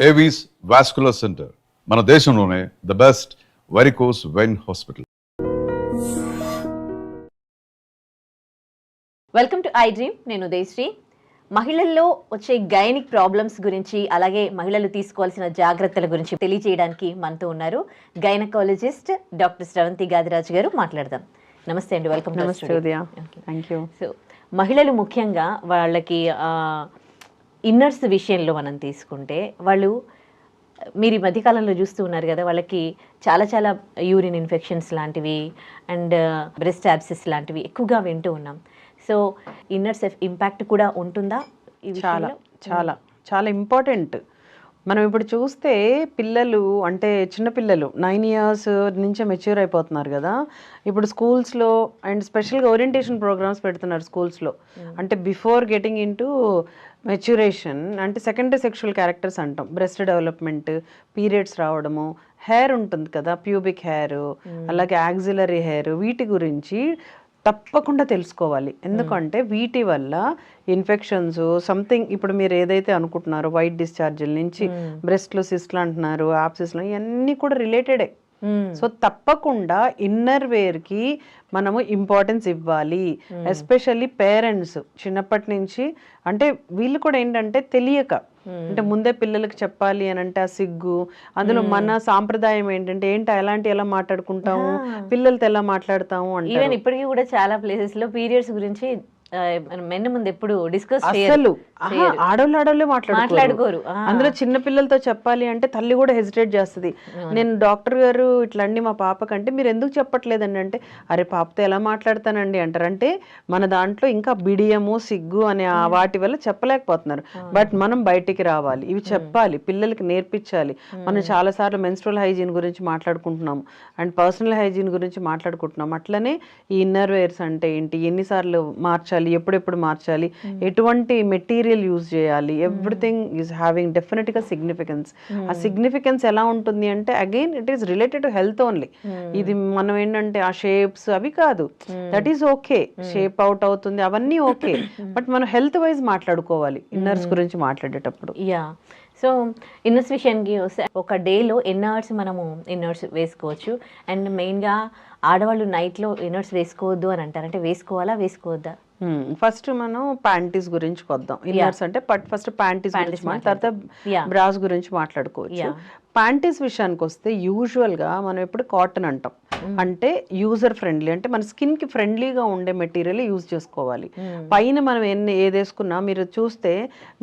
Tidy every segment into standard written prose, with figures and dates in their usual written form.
Avis vascular centre మన దేశంలోనే the best varicose vein hospital. Welcome to I dream. నేను ఉదయశ్రీ. మహిళల్లో వచ్చే గైనిక్ ప్రాబ్లమ్స్ గురించి, అలాగే మహిళలు తీసుకోవాల్సిన జాగ్రత్తల గురించి తెలియజేయడానికి మనతో ఉన్నారు గైనకాలజిస్ట్ డాక్టర్ స్రవంతి గాదిరాజు గారు. మాట్లాడదాం. నమస్తే అండి, వెల్కమ్. నమస్తే ఉదయ. Thank you. సో మహిళలు ముఖ్యంగా వాళ్ళకి ఇన్నర్స్ విషయంలో మనం తీసుకుంటే, వాళ్ళు మీరు ఈ మధ్యకాలంలో చూస్తూ ఉన్నారు కదా, వాళ్ళకి చాలా చాలా యూరిన్ ఇన్ఫెక్షన్స్ లాంటివి అండ్ బ్రెస్ట్ యాబ్సెస్ లాంటివి ఎక్కువగా వింటూ ఉన్నాం. సో ఇన్నర్స్ ఇంపాక్ట్ కూడా ఉంటుందా? చాలా చాలా చాలా ఇంపార్టెంట్. మనం ఇప్పుడు చూస్తే పిల్లలు అంటే చిన్నపిల్లలు 9 years నుంచే మెచ్యూర్ అయిపోతున్నారు కదా. ఇప్పుడు స్కూల్స్లో అండ్ స్పెషల్గా ఓరియంటేషన్ ప్రోగ్రామ్స్ పెడుతున్నారు స్కూల్స్లో. అంటే before getting in to maturation, అంటే సెకండరీ సెక్షువల్ క్యారెక్టర్స్ అంటాం. బ్రెస్ట్ డెవలప్మెంట్, పీరియడ్స్ రావడము, హెయిర్ ఉంటుంది కదా, ప్యూబిక్ హెయిర్, అలాగే యాక్సిలరీ హెయిర్, వీటి గురించి తప్పకుండా తెలుసుకోవాలి. ఎందుకంటే వీటి వల్ల ఇన్ఫెక్షన్స్ సంథింగ్, ఇప్పుడు మీరు ఏదైతే అనుకుంటున్నారో వైట్ డిశ్చార్జ్ల నుంచి బ్రెస్ట్లో సిస్ట్లు అంటున్నారు, యాప్సిస్లో, ఇవన్నీ కూడా రిలేటెడే. సో తప్పకుండా ఇన్నర్ వేర్కి మనము ఇంపార్టెన్స్ ఇవ్వాలి. ఎస్పెషల్లీ పేరెంట్స్ చిన్నప్పటి నుంచి, అంటే వీళ్ళు కూడా ఏంటంటే తెలియక, అంటే ముందే పిల్లలకి చెప్పాలి అని అంటే ఆ సిగ్గు, అందులో మన సాంప్రదాయం ఏంటంటే ఎలా మాట్లాడుకుంటాము, పిల్లలతో ఎలా మాట్లాడతాము అంటే. ఈవెన్ ఇప్పటికీ కూడా చాలా ప్లేసెస్ లో పీరియడ్స్ గురించి మెన్ ముందు ఎప్పుడు డిస్కస్ అసలు ఆడోళ్ళే మాట్లాడుకోరు. అందులో చిన్న పిల్లలతో చెప్పాలి అంటే తల్లి కూడా హెసిటేట్ చేస్తుంది. నేను డాక్టర్ గారు ఇట్లా అండి మా పాపకంటే మీరు ఎందుకు చెప్పట్లేదండి అంటే, అరే పాపతో ఎలా మాట్లాడతానండి అంటారు. అంటే మన దాంట్లో ఇంకా బిడియము, సిగ్గు అనే వాటి వల్ల చెప్పలేకపోతున్నారు. బట్ మనం బయటికి రావాలి, ఇవి చెప్పాలి, పిల్లలకి నేర్పించాలి. మనం చాలాసార్లు మెన్స్ట్రువల్ హైజీన్ గురించి మాట్లాడుకుంటున్నాము అండ్ పర్సనల్ హైజీన్ గురించి మాట్లాడుకుంటున్నాం. అట్లనే ఈ ఇన్నర్ వేర్స్ అంటే ఏంటి, ఎన్నిసార్లు మార్చాలి, ఎప్పుడెప్పుడు మార్చాలి, ఎటువంటి మెటీరియల్ యూజ్ చేయాలి, ఎవ్రీథింగ్ ఈజ్ హ్యావింగ్ డెఫినెట్గా సిగ్నిఫికెన్స్. ఆ సిగ్నిఫికెన్స్ ఎలా ఉంటుంది అంటే again it is related to health only. ఇది మనం ఏంటంటే ఆ షేప్స్ అవి కాదు, that is okay, shape out అవుతుంది అవన్నీ ఓకే, బట్ మనం హెల్త్ వైజ్ మాట్లాడుకోవాలి ఇన్నర్స్ గురించి మాట్లాడేటప్పుడు. యా. సో ఇన్నర్స్ విషయానికి వస్తే ఒక డేలో ఎన్ని అవర్స్ మనము ఇన్నర్స్ వేసుకోవచ్చు? అండ్ మెయిన్గా ఆడవాళ్ళు నైట్లో ఇన్నర్స్ వేసుకోవద్దు అని అంటారు, అంటే వేసుకోవాలా వేసుకోవద్దా? ఫస్ట్ మనం ప్యాంటీస్ గురించి కొద్దాం. ఇన్నర్స్ అంటే ఫస్ట్ ప్యాంటీస్ గురించి తర్వాత బ్రాస్ గురించి మాట్లాడుకోవచ్చు. ప్యాంటీస్ విషయానికి వస్తే యూజువల్గా మనం ఎప్పుడు కాటన్ అంటాం, అంటే యూజర్ ఫ్రెండ్లీ, అంటే మన స్కిన్ కి ఫ్రెండ్లీగా ఉండే మెటీరియల్ యూజ్ చేసుకోవాలి. పైన మనం ఏది వేసుకున్నా మీరు చూస్తే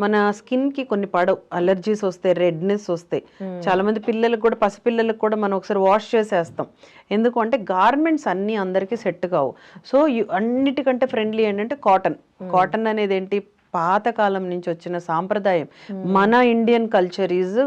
మన స్కిన్ కి కొన్ని పడవు, అలర్జీస్ వస్తాయి, రెడ్నెస్ వస్తాయి. చాలా మంది పిల్లలకు కూడా, పసిపిల్లలకు కూడా మనం ఒకసారి వాష్ చేసేస్తాం. ఎందుకు అంటే గార్మెంట్స్ అన్నీ అందరికీ సెట్ కావు. సో అన్నిటికంటే ఫ్రెండ్లీ ఏంటంటే కాటన్. కాటన్ అనేది ఏంటి, పాతకాలం నుంచి వచ్చిన సాంప్రదాయం. మన Indian culture is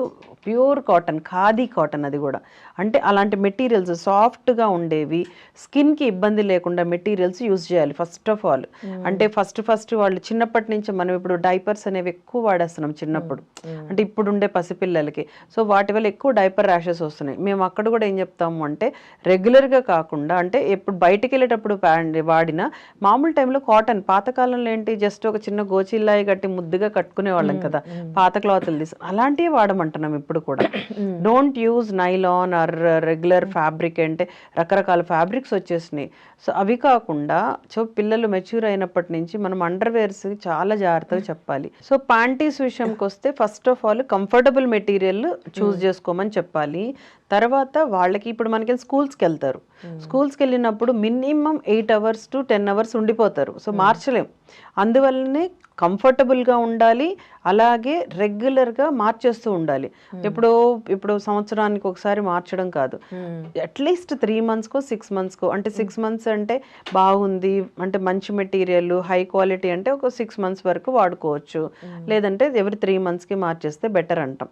pure cotton, khadi cotton. అది కూడా అంటే అలాంటి మెటీరియల్స్ సాఫ్ట్గా ఉండేవి, స్కిన్కి ఇబ్బంది లేకుండా మెటీరియల్స్ యూజ్ చేయాలి ఫస్ట్ ఆఫ్ ఆల్. అంటే ఫస్ట్ వాళ్ళు చిన్నప్పటి నుంచి, మనం ఇప్పుడు డైపర్స్ అనేవి ఎక్కువ వాడేస్తున్నాం చిన్నప్పుడు, అంటే ఇప్పుడు ఉండే పసిపిల్లలకి. సో వాటి వల్ల ఎక్కువ డైపర్ ర్యాషెస్ వస్తున్నాయి. మేము అక్కడ కూడా ఏం చెప్తాము అంటే రెగ్యులర్గా కాకుండా, అంటే ఎప్పుడు బయటికి వెళ్ళేటప్పుడు వాడిన మామూలు టైంలో కాటన్, పాతకాలంలో ఏంటి జస్ట్ ఒక చిన్న గోచిల్లాయి కట్టి ముద్దుగా కట్టుకునే వాళ్ళం కదా, పాత క్లాతులు తీసి, అలాంటివి వాడమంటున్నాం ఇప్పుడు కూడా. Don't use nylon or regular fabric, అంటే రకరకాల ఫ్యాబ్రిక్స్ వచ్చేసినాయి. సో అవి కాకుండా పిల్లలు మెచ్యూర్ అయినప్పటి నుంచి మనం అండర్వేర్స్ చాలా జాగ్రత్తగా చెప్పాలి. సో ప్యాంటీస్ విషయంకి వస్తే first of all comfortable material choose చేసుకోమని చెప్పాలి. తర్వాత వాళ్ళకి ఇప్పుడు మనకి స్కూల్స్కి వెళ్తారు, స్కూల్స్కి వెళ్ళినప్పుడు మినిమం 8 hours to 10 hours ఉండిపోతారు. సో మార్చలేం, అందువల్లనే కంఫర్టబుల్గా ఉండాలి, అలాగే రెగ్యులర్గా మార్చేస్తూ ఉండాలి. ఇప్పుడు సంవత్సరానికి ఒకసారి మార్చడం కాదు, అట్లీస్ట్ 3 monthsకో 6 monthsకో, అంటే 6 months అంటే బాగుంది, అంటే మంచి మెటీరియల్ హై క్వాలిటీ అంటే ఒక 6 months వరకు వాడుకోవచ్చు. లేదంటే every 3 monthsకి మార్చేస్తే బెటర్ అంటాం.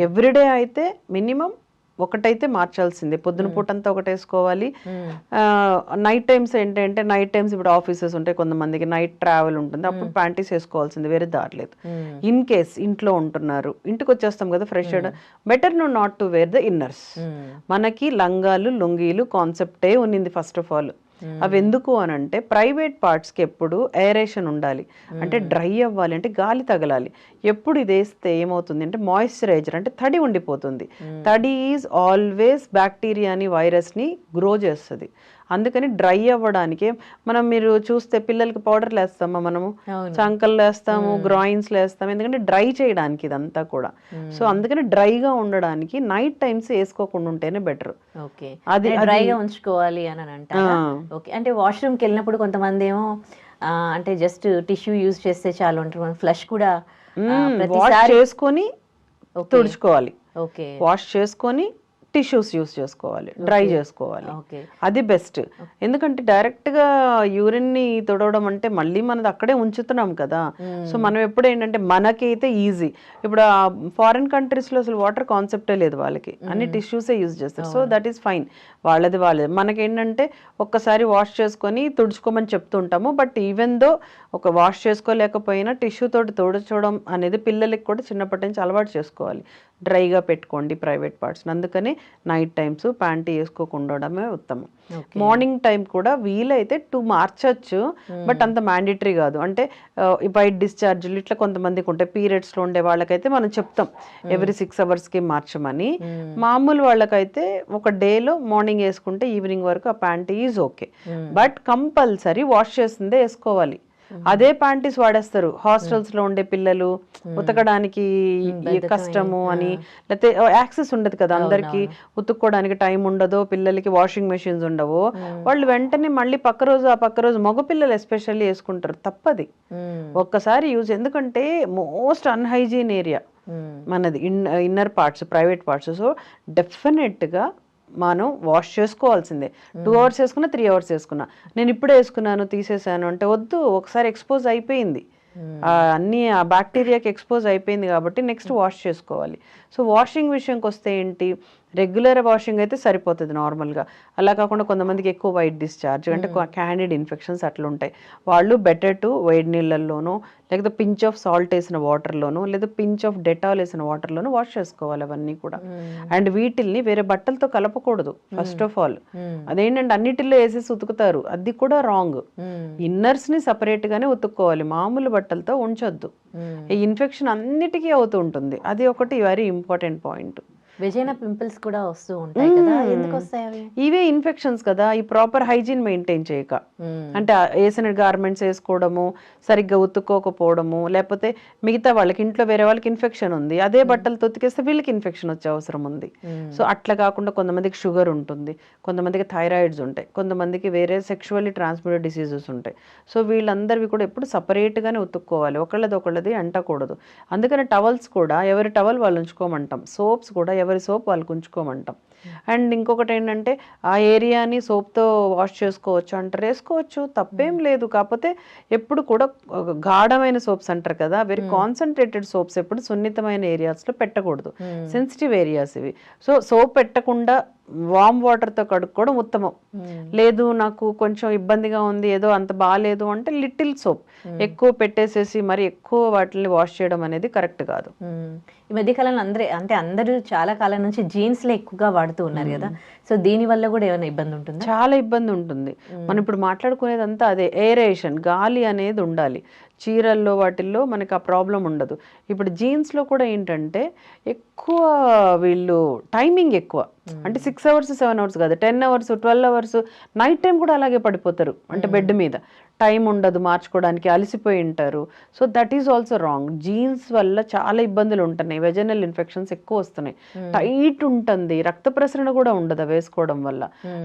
ఎవ్రీడే అయితే మినిమం ఒకటైతే మార్చాల్సిందే. పొద్దున పూట అంతా ఒకటి వేసుకోవాలి. నైట్ టైమ్స్ ఏంటంటే, నైట్ టైమ్స్ ఇప్పుడు ఆఫీసెస్ ఉంటాయి, కొంతమందికి నైట్ ట్రావెల్ ఉంటుంది, అప్పుడు ప్యాంటీస్ వేసుకోవాల్సింది, వేరే దారలేదు. ఇన్ కేస్ ఇంట్లో ఉంటున్నారు, ఇంటికి వచ్చేస్తాం కదా fresh, better not to wear the inners. మనకి లంగాలు, లుంగీలు కాన్సెప్టే ఉన్నింది ఫస్ట్ ఆఫ్ ఆల్. అవి ఎందుకు అని అంటే ప్రైవేట్ పార్ట్స్కి ఎప్పుడు ఏరేషన్ ఉండాలి, అంటే డ్రై అవ్వాలి, అంటే గాలి తగలాలి. ఎప్పుడు ఇది వేస్తే ఏమవుతుంది అంటే మాయిశ్చరైజర్ అంటే తడి ఉండిపోతుంది. తడి ఈజ్ ఆల్వేస్ బ్యాక్టీరియాని వైరస్ని గ్రో చేస్తుంది. అందుకని డ్రై అవ్వడానికి మీరు చూస్తే పిల్లలకి పౌడర్లు వేస్తామా మనము, చంకలు వేస్తాము, గ్రాయిన్స్లు వేస్తాము, ఎందుకంటే డ్రై చేయడానికి ఇదంతా కూడా. సో అందుకని డ్రైగా ఉండడానికి నైట్ టైమ్స్ వేసుకోకుండా ఉంటేనే బెటర్. అది డ్రైగా ఉంచుకోవాలి అని అంటారా? ఓకే. అంటే వాష్రూమ్కి వెళ్ళినప్పుడు కొంతమంది ఏమో అంటే జస్ట్ టిష్యూ యూజ్ చేస్తే చాలు అంటారు, ఫ్లష్ కూడా వాష్ చేసుకొని తుడుచుకోవాలి. ఓకే, వాష్ చేసుకొని టిష్యూస్ యూస్ చేసుకోవాలి, డ్రై చేసుకోవాలి, అది బెస్ట్. ఎందుకంటే డైరెక్ట్ గా యూరిన్ ని తొడవడం అంటే మళ్ళీ మనది అక్కడే ఉంచుతున్నాం కదా. సో మనం ఎప్పుడు ఏంటంటే మనకైతే ఈజీ, ఇప్పుడు ఫారిన్ కంట్రీస్ లో అసలు వాటర్ కాన్సెప్టే లేదు వాళ్ళకి, అన్ని టిష్యూసే యూజ్ చేస్తారు. సో దట్ ఈస్ ఫైన్, వాళ్ళది. మనకేంటంటే ఒక్కసారి వాష్ చేసుకొని తుడుచుకోమని చెప్తుంటాము. బట్ ఈవెన్ దో ఒక వాష్ చేసుకోలేకపోయినా టిష్యూ తోటి తుడుచడం అనేది పిల్లలకి కూడా చిన్నప్పటి నుంచి అలవాటు చేసుకోవాలి. డ్రైగా పెట్టుకోండి ప్రైవేట్ పార్ట్స్. అందుకని నైట్ టైమ్స్ ప్యాంటీ వేసుకోకుండడమే ఉత్తమం. మార్నింగ్ టైం కూడా వీలైతే 2 మార్చచ్చు, బట్ అంత మ్యాండేటరీ కాదు. అంటే వైట్ డిశ్చార్జ్లు ఇట్లా కొంతమందికి ఉంటాయి, పీరియడ్స్లో ఉండే వాళ్ళకైతే మనం చెప్తాం ఎవ్రీ 6 అవర్స్కి మార్చమని. మామూలు వాళ్ళకైతే ఒక డేలో మార్నింగ్ వేసుకుంటే ఈవినింగ్ వరకు ఆ panty is okay. But compulsory wash చేసిందే వేసుకోవాలి. అదే ప్యాంటీస్ వాడేస్తారు హాస్టల్స్ లో ఉండే పిల్లలు, ఉతకడానికి కష్టము అని, లేకపోతే యాక్సెస్ ఉండదు కదా అందరికి, ఉతుక్కోవడానికి టైం ఉండదు, పిల్లలకి వాషింగ్ మెషిన్స్ ఉండవు, వాళ్ళు వెంటనే మళ్ళీ ఆ పక్క రోజు మగ పిల్లలు ఎస్పెషల్లీ వేసుకుంటారు. తప్పది ఒక్కసారి యూజ్, ఎందుకంటే మోస్ట్ అన్హైజీన్ ఏరియా మనది inner parts, private parts. So definite గా మనం వాష్ చేసుకోవాల్సిందే. 2 అవర్స్ వేసుకున్నా, 3 అవర్స్ వేసుకున్నా, నేను ఇప్పుడే వేసుకున్నాను తీసేసాను అంటే వద్దు. ఒకసారి ఎక్స్పోజ్ అయిపోయింది, అన్ని ఆ బ్యాక్టీరియాకి ఎక్స్పోజ్ అయిపోయింది కాబట్టి నెక్స్ట్ వాష్ చేసుకోవాలి. సో వాషింగ్ విషయంకి వస్తే ఏంటి, రెగ్యులర్ వాషింగ్ అయితే సరిపోతుంది నార్మల్గా. అలా కాకుండా కొంతమందికి ఎక్కువ వైట్ డిశ్చార్జ్ అంటే క్యాండిడ్ ఇన్ఫెక్షన్స్ అట్లా ఉంటాయి, వాళ్ళు బెటర్ టు వేడి నీళ్ళల్లోనూ, లేకపోతే పించ్ ఆఫ్ సాల్ట్ వేసిన వాటర్లోనూ, లేదా పించ్ ఆఫ్ డెటాల్ వేసిన వాటర్లోనూ వాష్ చేసుకోవాలి అవన్నీ కూడా. అండ్ వీటిల్ని వేరే బట్టలతో కలపకూడదు ఫస్ట్ ఆఫ్ ఆల్. అదేంటంటే అన్నిటిలో వేసేసి ఉతుకుతారు, అది కూడా రాంగ్. ఇన్నర్స్ ని సపరేట్ గానే ఉతుక్కోవాలి, మామూలు బట్టలతో ఉంచొద్దు. ఈ ఇన్ఫెక్షన్ అన్నిటికీ అవుతూ ఉంటుంది, అది ఒకటి very important point. Vagina pimples కూడా వస్తూ ఉంటాయి కదా, ఎందుకు వస్తాయి అవి? ఇవే ఇన్ఫెక్షన్స్ కదా, ఈ ప్రాపర్ హైజీన్ మెయింటైన్ చేయక. అంటే వేసిన గార్మెంట్స్ వేసుకోవడము, సరిగ్గా ఉతుక్కోకపోవడము, లేకపోతే మిగతా వాళ్ళకి ఇంట్లో వేరే వాళ్ళకి ఇన్ఫెక్షన్ ఉంది, అదే బట్టలతో ఉతికేస్తే వీళ్ళకి ఇన్ఫెక్షన్ వచ్చే అవసరం ఉంది. సో అట్లా కాకుండా కొంతమందికి షుగర్ ఉంటుంది, కొంతమందికి థైరాయిడ్స్ ఉంటాయి, కొంతమందికి వేరే సెక్షువల్లీ ట్రాన్స్మిటెడ్ డిసీజెస్ ఉంటాయి. సో వీళ్ళందరివి కూడా ఎప్పుడు సపరేట్గానే ఉతుక్కోవాలి, ఒకళ్ళది అంటకూడదు. అందుకని టవల్స్ కూడా ఎవరి టవల్ వాళ్ళు ఉంచుకోమంటాం, సోప్స్ కూడా ఎవరి సోప్ వాళ్ళకు ఉంచుకోమంటాం. అండ్ ఇంకొకటి ఏంటంటే ఆ ఏరియాని సోప్తో వాష్ చేసుకోవచ్చు అంటారు, వేసుకోవచ్చు, తప్పేం లేదు. కాకపోతే ఎప్పుడు కూడా గాఢమైన సోప్స్ అంటారు కదా, వెరీ కాన్సన్ట్రేటెడ్ సోప్స్ ఎప్పుడు సున్నితమైన ఏరియాస్లో పెట్టకూడదు, సెన్సిటివ్ ఏరియాస్ ఇవి. సో సోప్ పెట్టకుండా వామ్ వాటర్తో కడుక్కోవడం ఉత్తమం. లేదు నాకు కొంచెం ఇబ్బందిగా ఉంది, ఏదో అంత బాగాలేదు అంటే లిటిల్ సోప్ ఎక్కువ పెట్టేసేసి మరి ఎక్కువ వాటిని వాష్ చేయడం అనేది కరెక్ట్ కాదు. ఈ మధ్యకాలంలో అందరూ చాలా కాలం నుంచి జీన్స్లే ఎక్కువగా వాడుతూ ఉన్నారు కదా, సో దీని వల్ల కూడా ఏమైనా ఇబ్బంది ఉంటుందా? చాలా ఇబ్బంది ఉంటుంది. మనం ఇప్పుడు మాట్లాడుకునేదంతా అదే, ఏరేషన్, గాలి అనేది ఉండాలి. చీరల్లో వాటిల్లో మనకి ఆ ప్రాబ్లం ఉండదు. ఇప్పుడు జీన్స్లో కూడా ఏంటంటే ఎక్కువ వీళ్ళు టైమింగ్ ఎక్కువ, అంటే 6 అవర్స్ 7 అవర్స్ కాదు, 10 అవర్స్ 12 అవర్స్, నైట్ టైం కూడా అలాగే పడిపోతారు, అంటే బెడ్ మీద టైం ఉండదు మార్చుకోవడానికి, అలసిపోయి ఉంటారు. So that is also wrong. Jeans వల్ల చాలా ఇబ్బందులు ఉంటున్నాయి, వెజనల్ ఇన్ఫెక్షన్స్ ఎక్కువ వస్తున్నాయి, టైట్ ఉంటుంది, రక్త ప్రసరణ కూడా ఉండదు వేసుకోవడం వల్ల.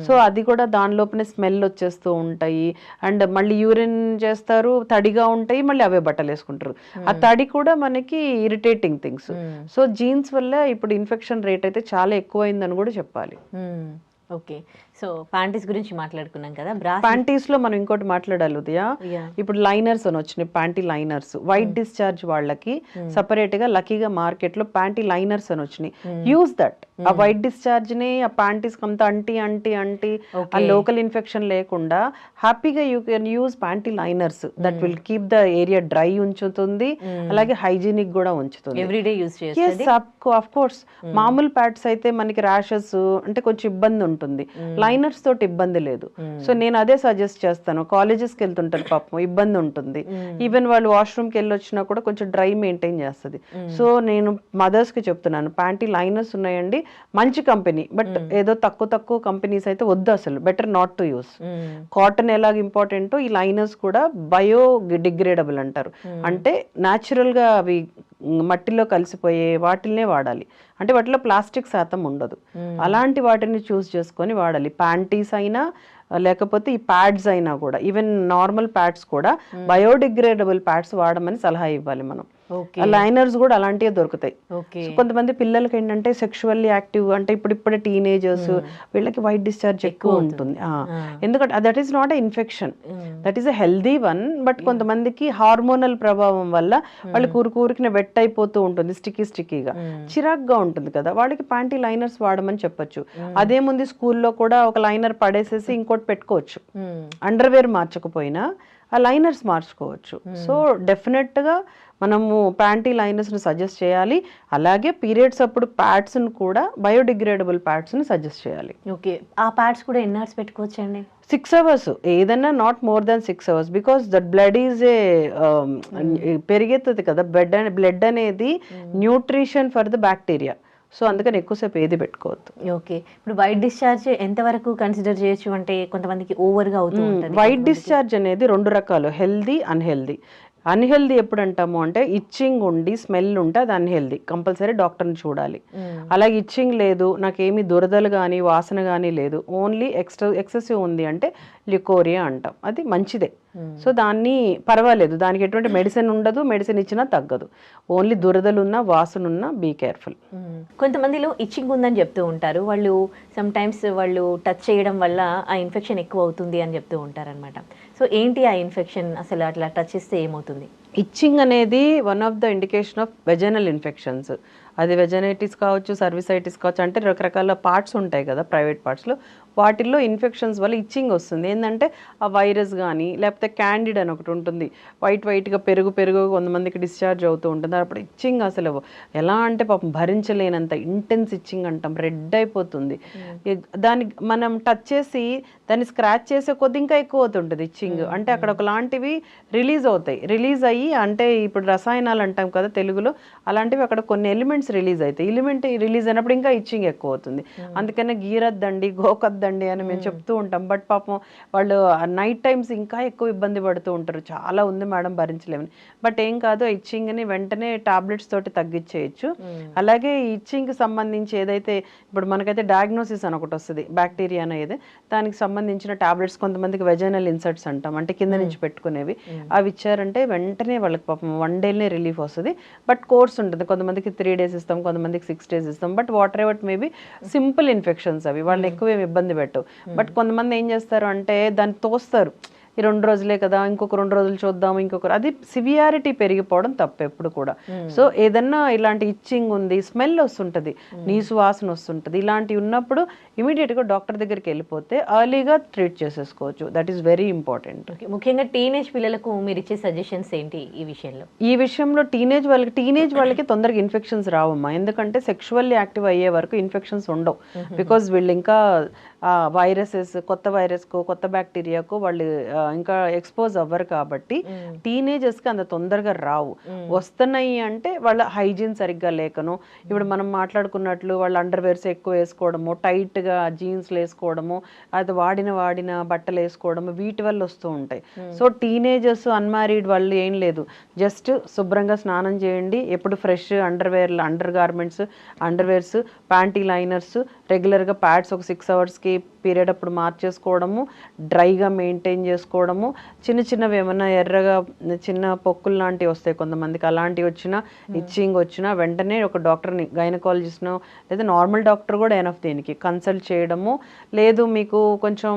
సో అది కూడా దానిలోపనే స్మెల్ వచ్చేస్తూ ఉంటాయి, అండ్ మళ్ళీ యూరిన్ చేస్తారు, తడిగా ఉంటాయి, మళ్ళీ అవే బట్టలు వేసుకుంటారు. ఆ తడి కూడా మనకి ఇరిటేటింగ్ థింగ్స్. సో జీన్స్ వల్ల ఇప్పుడు ఇన్ఫెక్షన్ రేట్ అయితే చాలా ఎక్కువైందని కూడా చెప్పాలి. ఓకే, సో ప్యాంటీస్ గురించి మాట్లాడుకున్నాం కదా, ప్యాంటీస్ లో మనం ఇంకోటి మాట్లాడాలి ఉదయ. ఇప్పుడు లైనర్స్ అని వచ్చినాయి, ప్యాంటీ లైనర్స్. వైట్ డిశ్చార్జ్ వాళ్ళకి సపరేట్ గా లక్కీగా మార్కెట్ లో ప్యాంటీ లైనర్స్ అని వచ్చినాయి. Use that. ఆ వైట్ డిశ్చార్జ్ ని ఆ ప్యాంటీస్ అంతా అంటీ ఆ లోకల్ ఇన్ఫెక్షన్ లేకుండా హ్యాపీగా you can use panty liners. That will keep the area dry ఉంచుతుంది, అలాగే హైజీనిక్ కూడా ఉంచుతుంది. ఎవ్రీడే యూజ్ చేయొచ్చు. Of course. మామూలు ప్యాడ్స్ అయితే మనకి ర్యాషెస్ అంటే కొంచెం ఇబ్బంది ఉంటుంది, ఉంటుంది, లైనర్స్ తోటి ఇబ్బంది లేదు. సో నేను అదే సజెస్ట్ చేస్తాను. కాలేజెస్కి వెళ్తుంటారు పాపం, ఇబ్బంది ఉంటుంది. ఈవెన్ వాళ్ళు వాష్రూమ్కి వెళ్ళి వచ్చినా కూడా కొంచెం డ్రై మెయింటైన్ చేస్తుంది. సో నేను మదర్స్కి చెప్తున్నాను, ప్యాంటీ లైనర్స్ ఉన్నాయండి, మంచి కంపెనీ, బట్ ఏదో తక్కువ కంపెనీస్ అయితే వద్దు, అసలు better not to use. Cotton ఎలాగ ఇంపార్టెంటో ఈ లైనర్స్ కూడా బయో డిగ్రేడబుల్ అంటారు, అంటే న్యాచురల్ గా అవి మట్టిలో కలిసిపోయే వాటిల్నే వాడాలి, అంటే వాటిలో ప్లాస్టిక్ శాతం ఉండదు. అలాంటి వాటిని చూస్ చేసుకొని వాడాలి. ప్యాంటీస్ అయినా లేకపోతే ఈ ప్యాడ్స్ అయినా కూడా, ఈవెన్ నార్మల్ ప్యాడ్స్ కూడా బయోడిగ్రేడబుల్ ప్యాడ్స్ వాడమని సలహా ఇవ్వాలి మనం. లైనర్స్ కూడా అలాంటివే దొరుకుతాయి. కొంతమంది పిల్లలకి ఏంటంటే సెక్షువల్లీ యాక్టివ్, అంటే ఇప్పుడిప్పుడే టీనేజర్స్, వీళ్ళకి వైట్ డిశ్చార్జ్ ఎక్కువ ఉంటుంది. ఎందుకంటే that is not a infection, that is a healthy one. But కొంతమందికి హార్మోనల్ ప్రభావం వల్ల వాళ్ళు కూరుకునే వెట్ అయిపోతూ ఉంటుంది, స్టిక్కీగా చిరాక్గా ఉంటుంది కదా, వాళ్ళకి ప్యాంటీ లైనర్స్ వాడమని చెప్పొచ్చు. అదేముంది, స్కూల్లో కూడా ఒక లైనర్ పడేసేసి ఇంకోటి పెట్టుకోవచ్చు, అండర్వేర్ మార్చకపోయినా ఆ లైనర్స్ మార్చుకోవచ్చు. సో డెఫినెట్గా మనము ప్యాంటీ లైనర్స్ని సజెస్ట్ చేయాలి. అలాగే పీరియడ్స్ అప్పుడు ప్యాడ్స్ని కూడా బయోడిగ్రేడబుల్ ప్యాడ్స్ని సజెస్ట్ చేయాలి. ఓకే, ఆ ప్యాడ్స్ కూడా ఎన్ని అవర్స్ పెట్టుకోవచ్చండి? 6 hours, ఏదన్నా not more than 6 hours, because that blood is a పెరిగెత్తుంది కదా, బ్లడ్ అనేది nutrition for the bacteria. So అందుకని ఎక్కువసేపు ఏది పెట్టుకోవద్దు. ఓకే, ఇప్పుడు వైట్ డిశ్చార్జ్ ఎంత వరకు కన్సిడర్ చేయొచ్చు? అంటే కొంతమందికి ఓవర్గా అవుతూ ఉంటుంది. వైట్ డిశ్చార్జ్ అనేది 2 రకాలు, హెల్దీ, అన్హెల్దీ. అన్హెల్దీ ఎప్పుడు అంటాము అంటే ఇచ్చింగ్ ఉండి స్మెల్ ఉంటే అది అన్హెల్దీ, కంపల్సరీ డాక్టర్ని చూడాలి. అలాగే ఇచ్చింగ్ లేదు, నాకేమీ దురదలు కానీ వాసన కానీ లేదు, ఓన్లీ ఎక్సెసివ్ ఉంది అంటే ల్యూకోరియా అంటాం, అది మంచిదే. సో దాన్ని పర్వాలేదు, దానికి ఎటువంటి మెడిసిన్ ఉండదు, మెడిసిన్ ఇచ్చినా తగ్గదు. ఓన్లీ దురదలు ఉన్నా వాసన ఉన్నా బీ కేర్ఫుల్. కొంతమందిలో ఇచ్చింగ్ ఉందని చెప్తూ ఉంటారు, వాళ్ళు సమ్ టైమ్స్ వాళ్ళు టచ్ చేయడం వల్ల ఆ ఇన్ఫెక్షన్ ఎక్కువ అవుతుంది అని చెప్తూ ఉంటారు అనమాట. సో ఏంటి ఆ ఇన్ఫెక్షన్, అసలు అట్లా టచ్ చేస్తే ఏమవుతుంది? ఇచ్చింగ్ అనేది one of the indication of vaginal infections. అది వెజనైటిస్ కావచ్చు, సర్వీసైటిస్ కావచ్చు, అంటే రకరకాల పార్ట్స్ ఉంటాయి కదా ప్రైవేట్ పార్ట్స్లో, వాటిల్లో ఇన్ఫెక్షన్స్ వల్ల ఇచ్చింగ్ వస్తుంది. ఏంటంటే ఆ వైరస్ కానీ లేకపోతే క్యాండిడ్ అని ఒకటి ఉంటుంది, వైట్గా పెరుగు కొంతమందికి డిశ్చార్జ్ అవుతూ ఉంటుంది. అప్పుడు ఇచ్చింగ్ అసలు ఎలా అంటే పాపం భరించలేనంత ఇంటెన్స్ ఇచ్చింగ్ అంటాం, రెడ్ అయిపోతుంది. దాన్ని మనం టచ్ చేసి దాన్ని స్క్రాచ్ చేసే కొద్ది ఇంకా ఎక్కువ అవుతుంటుంది ఇచ్చింగ్. అంటే అక్కడ ఒకలాంటివి రిలీజ్ అయ్యి, అంటే ఇప్పుడు రసాయనాలు అంటాం కదా తెలుగులో, అలాంటివి అక్కడ కొన్ని ఎలిమెంట్స్ రిలీజ్ అవుతాయి. ఎలిమెంట్ రిలీజ్ అయినప్పుడు ఇంకా ఇచ్చింగ్ ఎక్కువ అవుతుంది. అందుకనే గీరద్దండి, గోకద్దండి అని మేము చెప్తూ ఉంటాం. బట్ పాపం వాళ్ళు నైట్ టైమ్స్ ఇంకా ఎక్కువ ఇబ్బంది పడుతూ ఉంటారు, చాలా ఉంది మేడం భరించలేమని. బట్ ఏం కాదు, ఇచ్చింగ్ని వెంటనే టాబ్లెట్స్ తోటి తగ్గించేయచ్చు. అలాగే ఇచ్చింగ్కి సంబంధించి ఏదైతే ఇప్పుడు మనకైతే డయాగ్నోసిస్ అని ఒకటి వస్తుంది, బ్యాక్టీరియా అనేది, దానికి సంబంధించిన టాబ్లెట్స్, కొంతమందికి వెజైనల్ ఇన్సర్ట్స్ అంటాం, అంటే కింద నుంచి పెట్టుకునేవి, అవి ఇచ్చారంటే వెంటనే వాళ్ళకి పాపం 1 dayనే రిలీఫ్ వస్తుంది. బట్ కోర్స్ ఉంటుంది, కొంతమందికి 3 days ఇస్తాం, కొంతమందికి 6 days ఇస్తాం. బట్ వాటర్ ఎవట్ మేబీ సింపుల్ ఇన్ఫెక్షన్స్ అవి, వాళ్ళని ఎక్కువ ఏమి ఇబ్బంది పెట్టవు. బట్ కొంతమంది ఏం చేస్తారు అంటే దాన్ని తోస్తారు, ఈ 2 రోజులే కదా, ఇంకొక 2 రోజులు చూద్దాం, అది సివియారిటీ పెరిగిపోవడం తప్పు ఎప్పుడు కూడా. సో ఏదన్నా ఇలాంటి ఇచ్చింగ్ ఉంది, స్మెల్ వస్తుంటుంది, నీసు వాసన వస్తుంటుంది, ఇలాంటివి ఉన్నప్పుడు ఇమీడియట్గా డాక్టర్ దగ్గరికి వెళ్ళిపోతే ఎర్లీగా ట్రీట్ చేసేసుకోవచ్చు. That is very important. ముఖ్యంగా టీనేజ్ పిల్లలకు మీరు ఇచ్చే సజెషన్స్ ఏంటి ఈ విషయంలో? ఈ విషయంలో టీనేజ్ వాళ్ళకి తొందరగా ఇన్ఫెక్షన్స్ రావమ్మా, ఎందుకంటే సెక్షువల్లీ యాక్టివ్ అయ్యే వరకు ఇన్ఫెక్షన్స్ ఉండవు. బికాజ్ వీళ్ళు ఇంకా వైరసెస్, కొత్త వైరస్కు, కొత్త బ్యాక్టీరియాకు వాళ్ళు ఇంకా ఎక్స్పోజ్ అవ్వరు కాబట్టి టీనేజర్స్కి అంత తొందరగా రావు. వస్తున్నాయి అంటే వాళ్ళ హైజీన్ సరిగ్గా లేకను, ఇప్పుడు మనం మాట్లాడుకున్నట్లు వాళ్ళ అండర్వేర్స్ ఎక్కువ వేసుకోవడము, టైట్గా జీన్స్లు వేసుకోవడము, అది వాడిన బట్టలు వేసుకోవడము, వీటి వల్ల వస్తూ ఉంటాయి. సో టీనేజర్స్, అన్మ్యారీడ్ వాళ్ళు ఏం లేదు, జస్ట్ శుభ్రంగా స్నానం చేయండి, ఎప్పుడు fresh under garments, underwears, panty liners, రెగ్యులర్గా ప్యాడ్స్ ఒక 6 hours పీరియడ్ అప్పుడు మార్చేసుకోవడము, డ్రైగా మెయింటైన్ చేసుకోవడము. చిన్నవి ఏమన్నా ఎర్రగా చిన్న పొక్కులు లాంటివి వస్తాయి కొంతమందికి, అలాంటివి వచ్చినా, ఇచ్చింగ్ వచ్చినా వెంటనే ఒక డాక్టర్ని, గైనకాలజిస్ట్ను లేదా నార్మల్ డాక్టర్ కూడా ఎనఫ్ దీనికి కన్సల్ట్ చేయడము. లేదు మీకు కొంచెం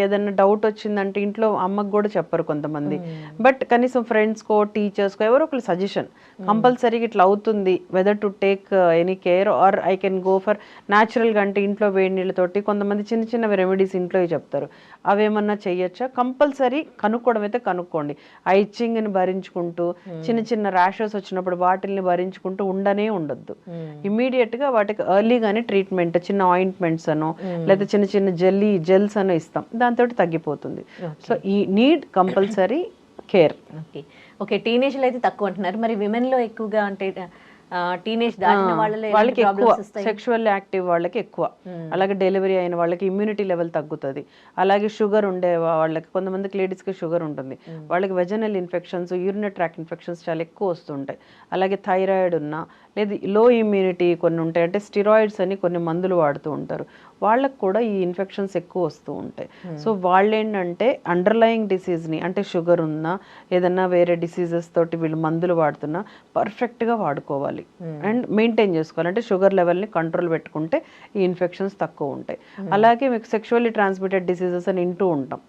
ఏదైనా డౌట్ వచ్చిందంటే ఇంట్లో అమ్మకు కూడా చెప్పరు కొంతమంది, బట్ కనీసం ఫ్రెండ్స్కో, టీచర్స్కో ఎవరో ఒకరు సజెషన్ కంపల్సరీగా ఇట్లా అవుతుంది, whether to take any care or I can go for న్యాచురల్గా, అంటే ఇంట్లో వేడి నీళ్ళతోటి కొంతమంది చిన్న రెమెడీస్ ఇంట్లో చెప్తారు, అవేమన్నా చెయ్యొచ్చా, కంపల్సరీ కంపల్సరీ కనుక్కోవడం అయితే కనుక్కోండి. ఆ ఇచ్చింగ్ని భరించుకుంటూ చిన్న చిన్న ర్యాషెస్ వచ్చినప్పుడు వాటిల్ని భరించుకుంటూ ఉండనే ఉండొద్దు. ఇమీడియట్గా వాటికి ఎర్లీగానే ట్రీట్మెంట్, చిన్న ఆయింట్మెంట్స్ అనో లేదా చిన్న చిన్న జెల్స్ అనో ఇస్తాం, దాంతో తగ్గిపోతుంది. సో ఈ నీడ్ కంపల్సరీ కేర్. ఓకే, టీనేజ్లో అయితే తక్కువ అంటున్నారు, మరి విమెన్లో ఎక్కువగా అంటే టీనేజ్ దాటిన వాళ్ళకి ఎక్కువ, సెక్షువల్ యాక్టివ్ వాళ్ళకి ఎక్కువ, అలాగే డెలివరీ అయిన వాళ్ళకి ఇమ్యూనిటీ లెవెల్ తగ్గుతుంది. అలాగే షుగర్ ఉండే వాళ్ళకి, కొంతమందికి లేడీస్కి షుగర్ ఉంటుంది, వాళ్ళకి vaginal infections, urinary tract infections చాలా ఎక్కువ వస్తుంటాయి. అలాగే థైరాయిడ్ ఉన్నా, లేదా లో ఇమ్యూనిటీ కొన్ని ఉంటాయి, అంటే స్టిరాయిడ్స్ అని కొన్ని మందులు వాడుతూ ఉంటారు, వాళ్ళకు కూడా ఈ ఇన్ఫెక్షన్స్ ఎక్కువ వస్తూ ఉంటాయి. సో వాళ్ళు ఏంటంటే అండర్లయింగ్ డిసీజ్ని, అంటే షుగర్ ఉన్నా ఏదన్నా వేరే డిసీజెస్ తోటి వీళ్ళు మందులు వాడుతున్నా పర్ఫెక్ట్గా వాడుకోవాలి అండ్ మెయింటైన్ చేసుకోవాలి. అంటే షుగర్ లెవెల్ని కంట్రోల్ పెట్టుకుంటే ఈ ఇన్ఫెక్షన్స్ తక్కువ ఉంటాయి. అలాగే మీకు సెక్షువల్లీ ట్రాన్స్మిటెడ్ డిసీజెస్ అని వింటూ ఉంటాం,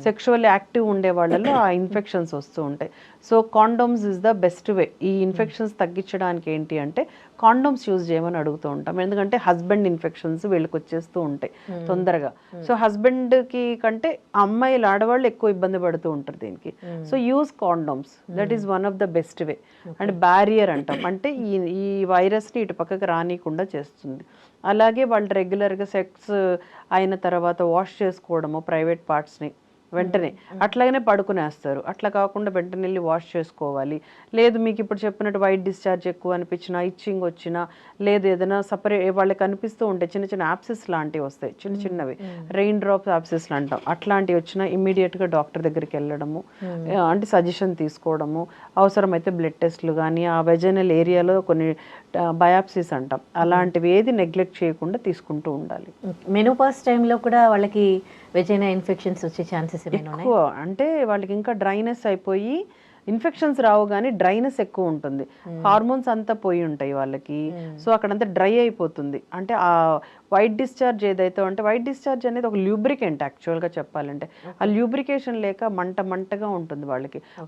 సెక్షువల్లీ యాక్టివ్ ఉండే వాళ్ళలో ఆ ఇన్ఫెక్షన్స్ వస్తూ ఉంటాయి. So condoms is the best way. ఈ ఇన్ఫెక్షన్స్ తగ్గించడానికి ఏంటి అంటే కాండోమ్స్ యూజ్ చేయమని అడుగుతూ ఉంటాం, ఎందుకంటే హస్బెండ్ ఇన్ఫెక్షన్స్ వీళ్ళకి వచ్చేస్తూ ఉంటాయి తొందరగా. సో హస్బెండ్కి కంటే అమ్మాయిలు, ఆడవాళ్ళు ఎక్కువ ఇబ్బంది పడుతూ ఉంటారు దీనికి. So use condoms, that is one of the best way. And barrier అంటాం, అంటే ఈ వైరస్ని ఇటు పక్కకి రానికుండా చేస్తుంది. అలాగే వాళ్ళు రెగ్యులర్గా సెక్స్ అయిన తర్వాత వాష్ చేసుకోవడము ప్రైవేట్ పార్ట్స్ని వెంటనే, అట్లాగనే పడుకునేస్తారు. అట్లా కాకుండా వెంటనే వెళ్ళి వాష్ చేసుకోవాలి. లేదు మీకు ఇప్పుడు చెప్పినట్టు వైట్ డిశ్చార్జ్ ఎక్కువ అనిపించినా, ఇచ్చింగ్ వచ్చినా, లేదు ఏదైనా సపరేట్ వాళ్ళకి అనిపిస్తూ ఉంటాయి, చిన్న చిన్న యాప్సెస్ లాంటివి వస్తాయి, చిన్న చిన్నవి రెయిన్ డ్రాప్స్ యాప్సెస్ అంటాం, అట్లాంటివి వచ్చినా ఇమ్మీడియట్గా డాక్టర్ దగ్గరికి వెళ్ళడము, అంటే సజెషన్ తీసుకోవడము, అవసరమైతే బ్లడ్ టెస్ట్లు కానీ, ఆ వెజనల్ ఏరియాలో కొన్ని బయాప్సీస్ అంటాం, అలాంటివి ఏది నెగ్లెక్ట్ చేయకుండా తీసుకుంటూ ఉండాలి. మెనోపాజ్ టైంలో కూడా వాళ్ళకి వెజైనా ఇన్ఫెక్షన్స్ వచ్చే ఛాన్సెస్ ఎక్కువ, అంటే వాళ్ళకి ఇంకా డ్రైనెస్ అయిపోయి ఇన్ఫెక్షన్స్ రావు కానీ డ్రైనెస్ ఎక్కువ ఉంటుంది, హార్మోన్స్ అంతా పోయి ఉంటాయి వాళ్ళకి. సో అక్కడంతా డ్రై అయిపోతుంది. అంటే ఆ వైట్ డిశ్చార్జ్ ఏదైతే అంటే, వైట్ డిశ్చార్జ్ అనేది ఒక ల్యూబ్రికెంట్ యాక్చువల్గా చెప్పాలంటే, ఆ ల్యూబ్రికేషన్ లేక మంటగా ఉంటుంది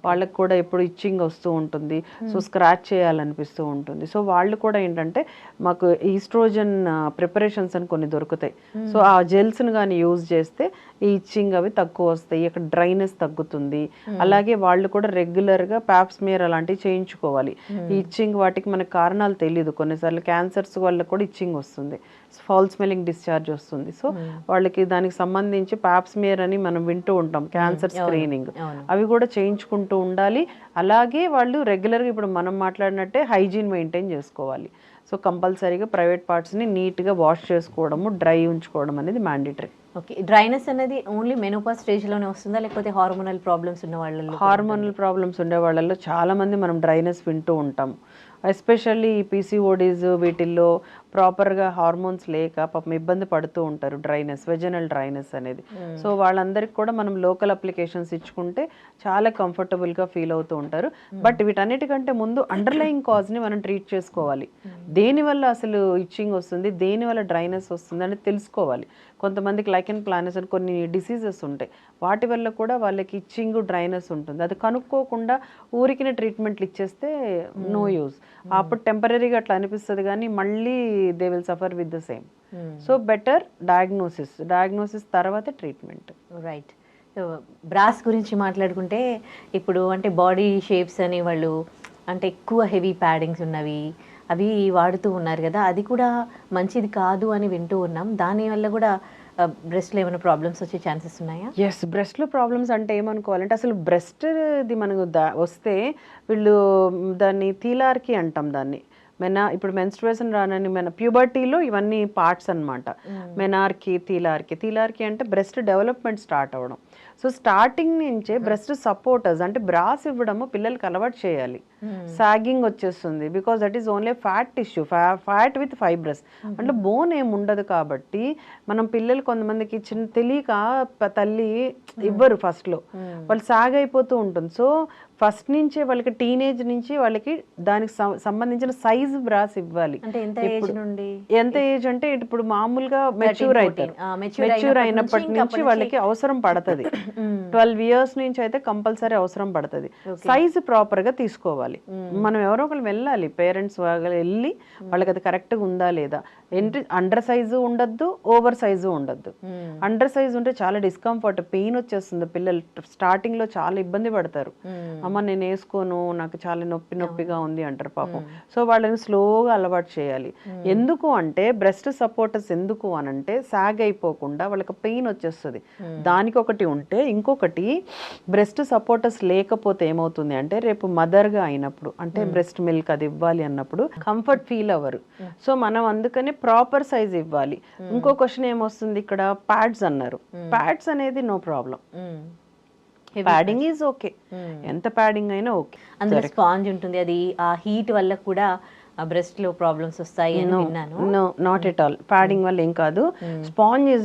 వాళ్ళకి కూడా ఎప్పుడు ఇచ్చింగ్ వస్తూ ఉంటుంది. సో స్క్రాచ్ చేయాలనిపిస్తూ ఉంటుంది. సో వాళ్ళు కూడా ఏంటంటే మాకు ఈస్ట్రోజన్ ప్రిపరేషన్స్ అని కొన్ని దొరుకుతాయి, సో ఆ జెల్స్ని కానీ యూజ్ చేస్తే ఈ ఇచ్చింగ్ అవి తక్కువ వస్తాయి, అక్కడ డ్రైనెస్ తగ్గుతుంది. అలాగే వాళ్ళు కూడా రెగ్యులర్గా ప్యాప్స్మియర్ అలాంటివి చేయించుకోవాలి. ఈ ఇచ్చింగ్ వాటికి మనకు కారణాలు తెలియదు, కొన్నిసార్లు క్యాన్సర్స్ వల్ల కూడా ఇచ్చింగ్ వస్తుంది, ఫాల్ స్మెల్లింగ్ డిశ్చార్జ్ వస్తుంది. సో వాళ్ళకి దానికి సంబంధించి ప్యాప్స్మియర్ అని మనం వింటూ ఉంటాం, క్యాన్సర్ స్క్రీనింగ్, అవి కూడా చేయించుకుంటూ ఉండాలి. అలాగే వాళ్ళు రెగ్యులర్గా ఇప్పుడు మనం మాట్లాడినట్టే హైజీన్ మెయింటైన్ చేసుకోవాలి. సో కంపల్సరీగా ప్రైవేట్ పార్ట్స్ని నీట్గా వాష్ చేసుకోవడము, డ్రై ఉంచుకోవడం అనేది మ్యాండేటరీ. ఓకే, డ్రైనెస్ అనేది ఓన్లీ మెనోపాజ్ స్టేజ్లోనే వస్తుందా, లేకపోతే హార్మోనల్ ప్రాబ్లమ్స్ ఉన్న వాళ్ళలో? హార్మోనల్ ప్రాబ్లమ్స్ ఉండే వాళ్ళలో చాలామంది మనం డ్రైనెస్ వింటూ ఉంటాం. ఎస్పెషల్లీ ఈ పీసీఓడీస్ వీటిల్లో ప్రాపర్గా హార్మోన్స్ లేక పాపం ఇబ్బంది పడుతూ ఉంటారు, డ్రైనెస్, వెజనల్ డ్రైనెస్ అనేది. సో వాళ్ళందరికీ కూడా మనం లోకల్ అప్లికేషన్స్ ఇచ్చుకుంటే చాలా కంఫర్టబుల్గా ఫీల్ అవుతూ ఉంటారు. బట్ వీటన్నిటికంటే ముందు అండర్లయింగ్ కాజ్ని మనం ట్రీట్ చేసుకోవాలి. దేనివల్ల అసలు ఇచ్చింగ్ వస్తుంది, దేనివల్ల డ్రైనెస్ వస్తుంది అని తెలుసుకోవాలి. కొంతమందికి లైకెన్ ప్లానస్ అని కొన్ని డిసీజెస్ ఉంటాయి, వాటి వల్ల కూడా వాళ్ళకి ఇచ్చింగ్ డ్రైనెస్ ఉంటుంది. అది కనుక్కోకుండా ఊరికిన ట్రీట్మెంట్లు ఇచ్చేస్తే నో యూజ్. అప్పుడు టెంపరీగా అట్లా అనిపిస్తుంది కానీ మళ్ళీ they will suffer with the same. So better diagnosis తర్వాత ట్రీట్మెంట్. రైట్. బ్రాస్ గురించి మాట్లాడుకుంటే ఇప్పుడు అంటే బాడీ షేప్స్ అని వాళ్ళు అంటే ఎక్కువ హెవీ ప్యాడింగ్స్ ఉన్నవి అవి వాడుతూ ఉన్నారు కదా, అది కూడా మంచిది కాదు అని వింటూ ఉన్నాం. దానివల్ల కూడా బ్రెస్ట్లో ఏమైనా ప్రాబ్లమ్స్ వచ్చే ఛాన్సెస్ ఉన్నాయా? ఎస్, బ్రెస్ట్లో ప్రాబ్లమ్స్ అంటే ఏమనుకోవాలంటే, అసలు బ్రెస్ట్ది మనకు వస్తే వీళ్ళు దాన్ని తీలార్కి అంటాం దాన్ని. ఇప్పుడు మెన్స్ట్రుయేషన్ రానని ప్యూబర్టీలో ఇవన్నీ పార్ట్స్ అనమాట. మెనార్కి, తీలార్కి అంటే బ్రెస్ట్ డెవలప్మెంట్ స్టార్ట్ అవ్వడం. సో స్టార్టింగ్ నుంచే బ్రెస్ట్ సపోర్టర్స్ అంటే బ్రాస్ ఇవ్వడము పిల్లలకి అలవాటు చేయాలి. సాగింగ్ వచ్చేస్తుంది because that is only fat tissue, fat with fibrous, అంటే బోన్ ఏమి ఉండదు. కాబట్టి మనం పిల్లలు కొంతమందికి తెలియక తల్లి ఇవ్వరు, ఫస్ట్లో వాళ్ళు సాగ్ అయిపోతూ ఉంటుంది. సో ఫస్ట్ నుంచే వాళ్ళకి టీనేజ్ నుంచి వాళ్ళకి దానికి సంబంధించిన సైజ్ బ్రాస్ ఇవ్వాలి. అంటే ఎంత ఏజ్ నుండి? ఎంత ఏజ్ అంటే ఇప్పుడు మామూలుగా మెచ్యూర్ అవుతారు, మెచ్యూర్ అయినప్పటి నుంచి వాళ్ళకి అవసరం పడుతుంది. 12 years నుంచి అయితే కంపల్సరీ అవసరం పడుతుంది. సైజ్ ప్రాపర్ గా తీసుకోవాలి. మనం ఎవరో ఒకరు వెళ్ళాలి, పేరెంట్స్ వెళ్ళి వాళ్ళకి అది కరెక్ట్ గా ఉందా లేదా. ఏంటి అండర్ సైజు ఉండద్దు, ఓవర్ సైజు ఉండద్దు. అండర్ సైజ్ ఉంటే చాలా డిస్కంఫర్ట్, పెయిన్ వచ్చేస్తుంది. పిల్లలు స్టార్టింగ్ లో చాలా ఇబ్బంది పడతారు. అమ్మ నేను వేసుకోను, నాకు చాలా నొప్పిగా ఉంది అంటారు పాపం. సో వాళ్ళని స్లోగా అలవాటు చేయాలి. ఎందుకు అంటే బ్రెస్ట్ సపోర్టర్స్ ఎందుకు అనంటే సాగ్ అయిపోకుండా వాళ్ళకి పెయిన్ వచ్చేస్తుంది. దానికి ఒకటి ఉంటే, ఇంకొకటి బ్రెస్ట్ సపోర్టర్స్ లేకపోతే ఏమవుతుంది అంటే రేపు మదర్గా అయినప్పుడు, అంటే బ్రెస్ట్ మిల్క్ అది ఇవ్వాలి అన్నప్పుడు కంఫర్ట్ ఫీల్ అవ్వరు. సో మనం అందుకని ప్రాపర్ సైజ్ ఇవ్వాలి. ఇంకో క్వశ్చన్ ఏమొస్తుంది ఇక్కడ, ప్యాడ్స్ అన్నారు. ప్యాడ్స్ అనేది no problem, padding is okay, ఎంత ప్యాడింగ్ అయినా ఓకే. అందులో స్పాంజ్ ఉంటుంది, అది ఆ హీట్ వల్ల కూడా బ్రెస్ట్ లో ప్రాబ్లమ్స్ వస్తాయి అని విన్నాను. No, not at all. Padding వల్ల ఏం కాదు. Sponge is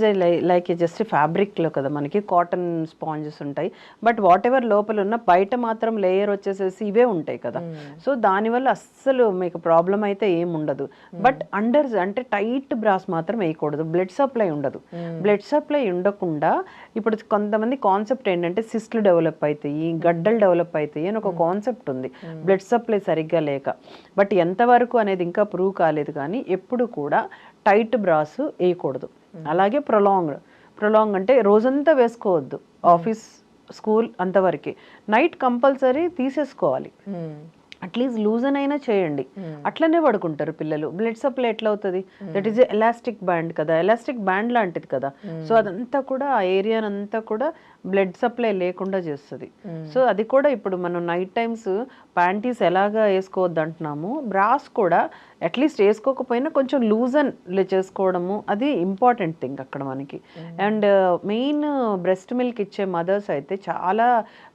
like just fabric లో కదా మనకి కాటన్ స్పాంజెస్ ఉంటాయి. బట్ వాట్ ఎవర్ లోపల ఉన్న బయట మాత్రం లేయర్ వచ్చేసేసి ఇవే ఉంటాయి కదా. సో దానివల్ల అస్సలు మీకు ప్రాబ్లం అయితే ఏం ఉండదు. బట్ అండర్ అంటే టైట్ బ్రాస్ మాత్రం వేయకూడదు. బ్లడ్ సప్లై ఉండదు. బ్లడ్ సప్లై ఉండకుండా ఇప్పుడు కొంతమంది కాన్సెప్ట్ ఏంటంటే సిస్ట్లు డెవలప్ అవుతాయి, గడ్డలు డెవలప్ అవుతాయి అని ఒక కాన్సెప్ట్ ఉంది, బ్లడ్ సప్లై సరిగ్గా లేక. బట్ ఎంతవరకు అనేది ఇంకా ప్రూవ్ కాలేదు. కానీ ఎప్పుడు కూడా టైట్ బ్రాస్ వేయకూడదు. అలాగే ప్రొలాంగ్ అంటే రోజంతా వేసుకోవద్దు, ఆఫీస్ స్కూల్ అంతవరకే. నైట్ కంపల్సరీ తీసేసుకోవాలి. అట్లీస్ట్ లూజన్ అయినా చేయండి. అట్లనే పడుకుంటారు పిల్లలు. బ్లడ్ సప్లై ఎట్లా అవుతుంది? దట్ ఈస్ ఎలాస్టిక్ బ్యాండ్ కదా, ఎలాస్టిక్ బ్యాండ్ లాంటిది కదా. సో అదంతా కూడా ఆ ఏరియానంతా కూడా బ్లడ్ సప్లై లేకుండా చేస్తుంది. సో అది కూడా ఇప్పుడు మనం నైట్ టైమ్స్ ప్యాంటీస్ ఎలాగా వేసుకోవద్దు అంటున్నాము, బ్రాస్ కూడా అట్లీస్ట్ వేసుకోకపోయినా కొంచెం లూజన్ చేసుకోవడము అది ఇంపార్టెంట్ థింగ్ అక్కడ మనకి. అండ్ మెయిన్ బ్రెస్ట్ మిల్క్ ఇచ్చే మదర్స్ అయితే చాలా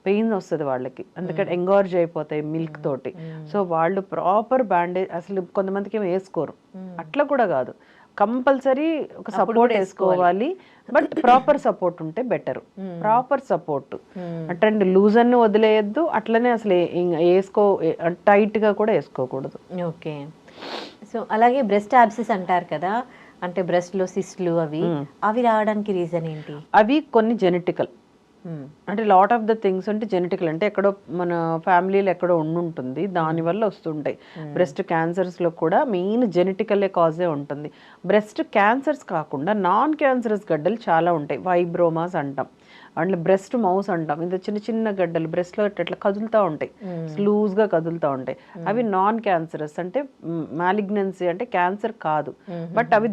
పెయిన్ వస్తుంది వాళ్ళకి, అందుకని ఎంగార్జ్ అయిపోతాయి మిల్క్ తోటి. సో వాళ్ళు ప్రాపర్ బ్యాండేజ్, అసలు కొంతమందికి ఏమో వేసుకోరు, అట్లా కూడా కాదు, కంపల్సరీ ఒక సపోర్ట్ వేసుకోవాలి. బట్ ప్రాపర్ సపోర్ట్ ఉంటే బెటర్. ప్రాపర్ సపోర్ట్ అంటే లూజన్ వదిలేయద్దు, అట్లనే అసలు టైట్ గా కూడా వేసుకోకూడదు. ఓకే. సో అలాగే బ్రెస్ట్ యాబ్సెస్ అంటారు కదా, అంటే బ్రెస్ట్ లో సిస్ట్లు అవి రావడానికి రీజన్ ఏంటి? అవి కొన్ని జెనెటికల్, అంటే లాట్ ఆఫ్ ద థింగ్స్ అంటే జెనెటికల్, అంటే ఎక్కడో మన ఫ్యామిలీలో ఎక్కడో ఉండుంటుంది, దానివల్ల వస్తుంటాయి. బ్రెస్ట్ క్యాన్సర్స్లో కూడా మెయిన్ జెనెటికల్లే కాజే ఉంటుంది. బ్రెస్ట్ క్యాన్సర్స్ కాకుండా నాన్ క్యాన్సరస్ గడ్డలు చాలా ఉంటాయి, ఫైబ్రోమాస్ అంటాం, అంటే బ్రెస్ట్ మౌస్ అంటాం. ఇది చిన్న చిన్న గడ్డలు బ్రెస్ట్లో అట్లా కదులుతూ ఉంటాయి, లూజ్గా కదులుతూ ఉంటాయి. అవి నాన్ క్యాన్సరస్, అంటే మ్యాలిగ్నెన్సీ, అంటే క్యాన్సర్ కాదు, బట్ అవి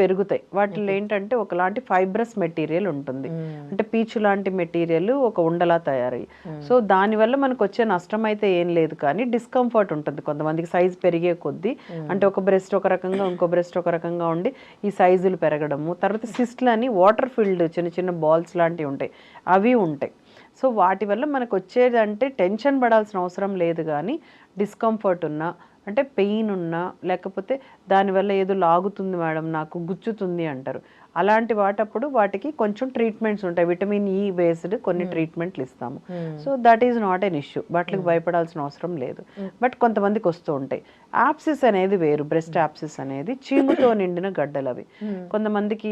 పెరుగుతాయి. వాటిలో ఏంటంటే ఒకలాంటి ఫైబ్రస్ మెటీరియల్ ఉంటుంది, అంటే పీచు లాంటి మెటీరియల్ ఒక ఉండలా తయారయ్యి. సో దానివల్ల మనకు వచ్చే నష్టం అయితే ఏం లేదు, కానీ డిస్కంఫర్ట్ ఉంటుంది కొంతమందికి. సైజ్ పెరిగే కొద్దీ, అంటే ఒక బ్రెస్ట్ ఒక రకంగా ఇంకో బ్రెస్ట్ ఒక రకంగా ఉండి ఈ సైజులు పెరగడము. తర్వాత సిస్ట్లు అని వాటర్ ఫిల్డ్ చిన్న చిన్న బాల్స్ లాంటివి ఉంటాయి, అవి ఉంటాయి. సో వాటి వల్ల మనకు వచ్చేదంటే టెన్షన్ పడాల్సిన అవసరం లేదు, కానీ డిస్కంఫర్ట్ ఉన్నా, అంటే పెయిన్ ఉన్నా, లేకపోతే దానివల్ల ఏదో లాగుతుంది మేడం నాకు, గుచ్చుతుంది అంటారు, అలాంటి వాటప్పుడు వాటికి కొంచెం ట్రీట్మెంట్స్ ఉంటాయి, విటమిన్ ఈ బేస్డ్ కొన్ని ట్రీట్మెంట్లు ఇస్తాము. So that is not an issue, వాటికి భయపడాల్సిన అవసరం లేదు. బట్ కొంతమందికి వస్తూ ఉంటాయి. యాప్సిస్ అనేది వేరు. బ్రెస్ట్ యాప్సిస్ అనేది చీముతో నిండిన గడ్డలు అవి. కొంతమందికి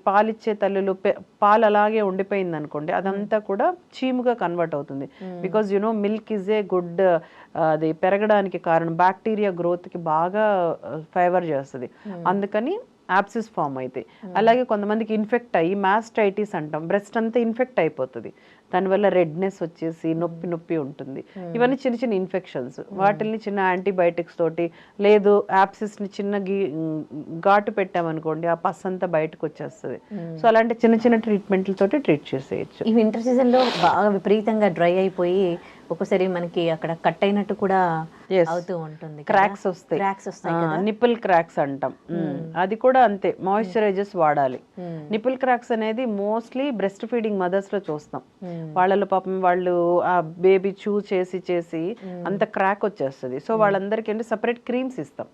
పాలిచ్చే తల్లులు పాలు అలాగే ఉండిపోయింది అనుకోండి, అదంతా కూడా చీముగా కన్వర్ట్ అవుతుంది. Because you know milk is a good, అది పెరగడానికి కారణం, బ్యాక్టీరియా గ్రోత్కి బాగా ఫేవర్ చేస్తుంది, అందుకని యాప్సిస్ ఫామ్ అయితే. అలాగే కొంతమందికి ఇన్ఫెక్ట్ అయ్యి మాస్టైటిస్ అంటాం, బ్రెస్ట్ అంతా ఇన్ఫెక్ట్ అయిపోతుంది, దానివల్ల రెడ్నెస్ వచ్చేసి నొప్పి ఉంటుంది. ఇవన్నీ చిన్న చిన్న ఇన్ఫెక్షన్స్, వాటిని చిన్న యాంటీబయాటిక్స్ తోటి, లేదు యాప్సిస్ని చిన్న ఘాటు పెట్టామనుకోండి ఆ పస్ అంతా బయటకు వచ్చేస్తుంది. సో అలాంటి చిన్న చిన్న ట్రీట్మెంట్లతోటి ట్రీట్ చేసేయచ్చు. ఈ వింటర్ సీజన్లో బాగా విపరీతంగా డ్రై అయిపోయి ఒక్కోసారి మనకి అక్కడ కట్ అయినట్టు కూడా అవుతూ ఉంటుంది, క్రాక్స్ వస్తాయి, నిపుల్ క్రాక్స్ అంటాం. అది కూడా అంతే, మాయిశ్చరైజర్స్ వాడాలి. నిపుల్ క్రాక్స్ అనేది మోస్ట్లీ బ్రెస్ట్ ఫీడింగ్ మదర్స్ లో చూస్తాం. వాళ్ళలో పాపం వాళ్ళు ఆ బేబీ చూ చేసి అంత క్రాక్ వచ్చేస్తుంది. సో వాళ్ళందరికీ అంటే సపరేట్ క్రీమ్స్ ఇస్తాం.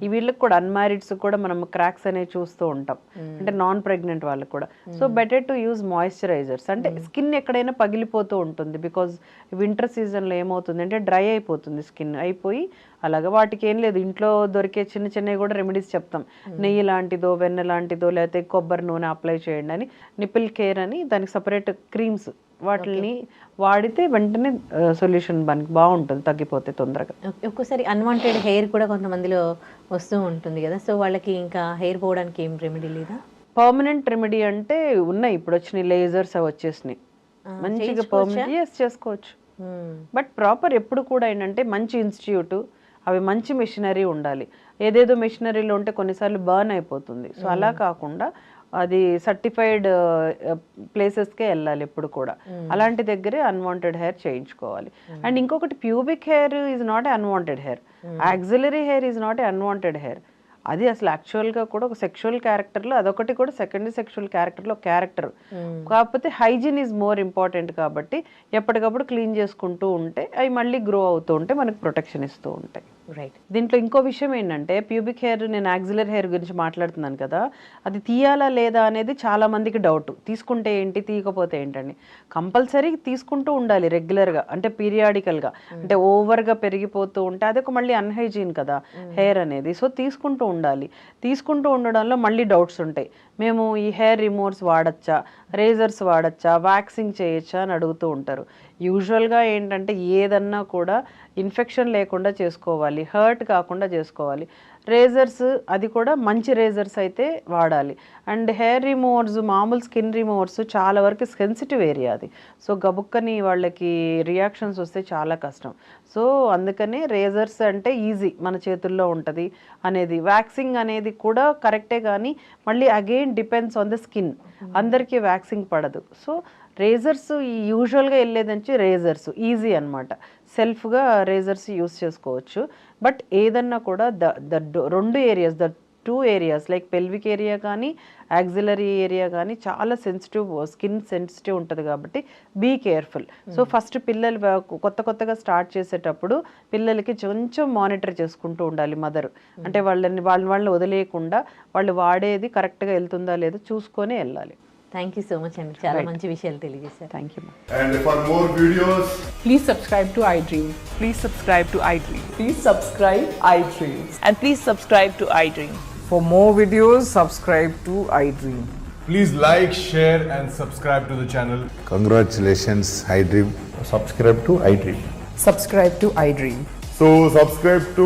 ఈ వీళ్ళకి కూడా అన్మ్యారీడ్స్ కూడా మనం క్రాక్స్ అనేవి చూస్తూ ఉంటాం, అంటే నాన్ ప్రెగ్నెంట్ వాళ్ళకి కూడా. So better to use moisturisers. అంటే స్కిన్ ఎక్కడైనా పగిలిపోతూ ఉంటుంది, బికాజ్ వింటర్ సీజన్లో ఏమవుతుంది అంటే డ్రై అయిపోతుంది స్కిన్, అయిపోయి అలాగా వాటికి ఏం లేదు, ఇంట్లో దొరికే చిన్న చిన్నవి కూడా రెమెడీస్ చెప్తాం. నెయ్యి లాంటిదో వెన్న లాంటిదో లేకపోతే కొబ్బరి నూనె అప్లై చేయండి అని, నిపిల్ కేర్ అని దానికి సపరేట్ క్రీమ్స్, వాటిని వాడితే వెంటనే సొల్యూషన్ మనకి బాగుంటుంది, తగ్గిపోతే తొందరగా. ఒక్కోసారి అన్వాంటెడ్ హెయిర్ కూడా కొంతమందిలో వస్తూ ఉంటుంది కదా, సో వాళ్ళకి ఇంకా హెయిర్ పోవడానికి ఏం రెమెడీ లేదా? పర్మనెంట్ రెమెడీ అంటే ఉన్నాయి, ఇప్పుడు వచ్చినాయి లేజర్స్ అవి వచ్చేసినాయి, మంచిగా పర్మనెంట్ చేసుకోవచ్చు. బట్ ప్రాపర్ ఎప్పుడు కూడా ఏంటంటే మంచి ఇన్స్టిట్యూట్, అవి మంచి మెషినరీ ఉండాలి. ఏదేదో మెషినరీలో ఉంటే కొన్నిసార్లు బర్న్ అయిపోతుంది. సో అలా కాకుండా అది సర్టిఫైడ్ ప్లేసెస్కే వెళ్ళాలి ఎప్పుడు కూడా. అలాంటి దగ్గరే అన్వాంటెడ్ హెయిర్ చేయించుకోవాలి. అండ్ ఇంకొకటి, pubic hair is not a unwanted hair, axillary hair is not a unwanted hair. అది అసలు యాక్చువల్గా కూడా ఒక సెక్షువల్ క్యారెక్టర్లో అదొకటి కూడా సెకండరీ సెక్షువల్ క్యారెక్టర్లో క్యారెక్టర్. కాకపోతే హైజీన్ ఈజ్ మోర్ ఇంపార్టెంట్ కాబట్టి ఎప్పటికప్పుడు క్లీన్ చేసుకుంటూ ఉంటే అవి మళ్ళీ గ్రో అవుతూ ఉంటే మనకు ప్రొటెక్షన్ ఇస్తూ ఉంటాయి. రైట్. దీంట్లో ఇంకో విషయం ఏంటంటే, ప్యూబిక్ హెయిర్, నేను యాక్సిలర్ హెయిర్ గురించి మాట్లాడుతున్నాను కదా, అది తీయాలా లేదా అనేది చాలా మందికి డౌట్. తీసుకుంటే ఏంటి, తీయకపోతే ఏంటని. కంపల్సరీ తీసుకుంటూ ఉండాలి రెగ్యులర్గా, అంటే పీరియాడికల్గా. అంటే ఓవర్గా పెరిగిపోతూ ఉంటే అదొక మళ్ళీ అన్హైజీన్ కదా హెయిర్ అనేది. సో తీసుకుంటూ ఉండాలి. తీసుకుంటూ ఉండడంలో మళ్ళీ డౌట్స్ ఉంటాయి. మేము ఈ హెయిర్ రిమూవర్స్ వాడచ్చా, రేజర్స్ వాడచ్చా, వ్యాక్సింగ్ చేయొచ్చా అని అడుగుతూ ఉంటారు. యూజువల్గా ఏంటంటే ఏదన్నా కూడా ఇన్ఫెక్షన్ లేకుండా చేసుకోవాలి, హర్ట్ కాకుండా చేసుకోవాలి. రేజర్స్ అది కూడా మంచి రేజర్స్ అయితే వాడాలి. అండ్ హెయిర్ రిమూవర్స్, మామూలు స్కిన్ రిమూవర్స్ చాలా వరకు సెన్సిటివ్ ఏరియా అది. సో గబుక్కని వాళ్ళకి రియాక్షన్స్ వస్తే చాలా కష్టం. సో అందుకనే రేజర్స్ అంటే ఈజీ, మన చేతుల్లో ఉంటుంది అనేది. వ్యాక్సింగ్ అనేది కూడా కరెక్టే, కానీ మళ్ళీ again depends on the skin. అందరికీ వ్యాక్సింగ్ పడదు. సో రేజర్స్ యూజువల్గా వెళ్ళేదంచి రేజర్స్ ఈజీ అనమాట, సెల్ఫ్గా రేజర్స్ యూస్ చేసుకోవచ్చు. బట్ ఏదన్నా కూడా రెండు areas, the 2 areas like pelvic area కానీ యాక్సిలరీ ఏరియా కానీ చాలా సెన్సిటివ్, స్కిన్ సెన్సిటివ్ ఉంటుంది కాబట్టి బీ కేర్ఫుల్. సో ఫస్ట్ పిల్లలు కొత్తగా స్టార్ట్ చేసేటప్పుడు పిల్లలకి కొంచెం మానిటర్ చేసుకుంటూ ఉండాలి మదర్. అంటే వాళ్ళని వదిలేయకుండా వాళ్ళు వాడేది కరెక్ట్గా వెళ్తుందా లేదో చూసుకొని వెళ్ళాలి. థ్యాంక్ యూ సో మచ్ అండి, చాలా మంచి విషయాలు తెలియజేశారు. Thank you. And for more videos, Please subscribe to iDream. Please subscribe to iDream. Please subscribe iDream. And please subscribe to iDream. For more videos, subscribe to iDream. please like, share, and subscribe to the channel. Congratulations, iDream. Subscribe to iDream. Subscribe to iDream. So subscribe to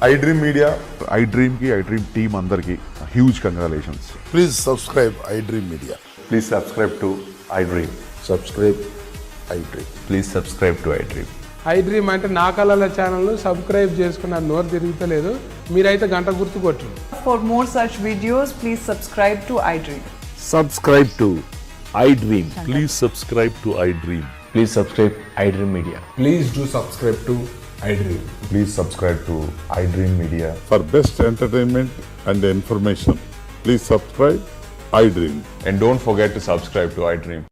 iDream Media. iDream ki, iDream team అందరికి huge congratulations. Please subscribe iDream Media. Please subscribe to iDream. Subscribe iDream. Please subscribe to iDream. iDream అంటే నా కళల ఛానల్ను subscribe చేసుకున్న నోరు తిరుగుతలేదు, మీరైతే గంట గుర్తు కొట్టండి. For more such videos, please subscribe to iDream. Subscribe to iDream. Please subscribe to iDream. Please subscribe iDream Media. Please do subscribe to iDream. Please subscribe to iDream Media. For best entertainment and information, please subscribe iDream. And don't forget to subscribe to iDream.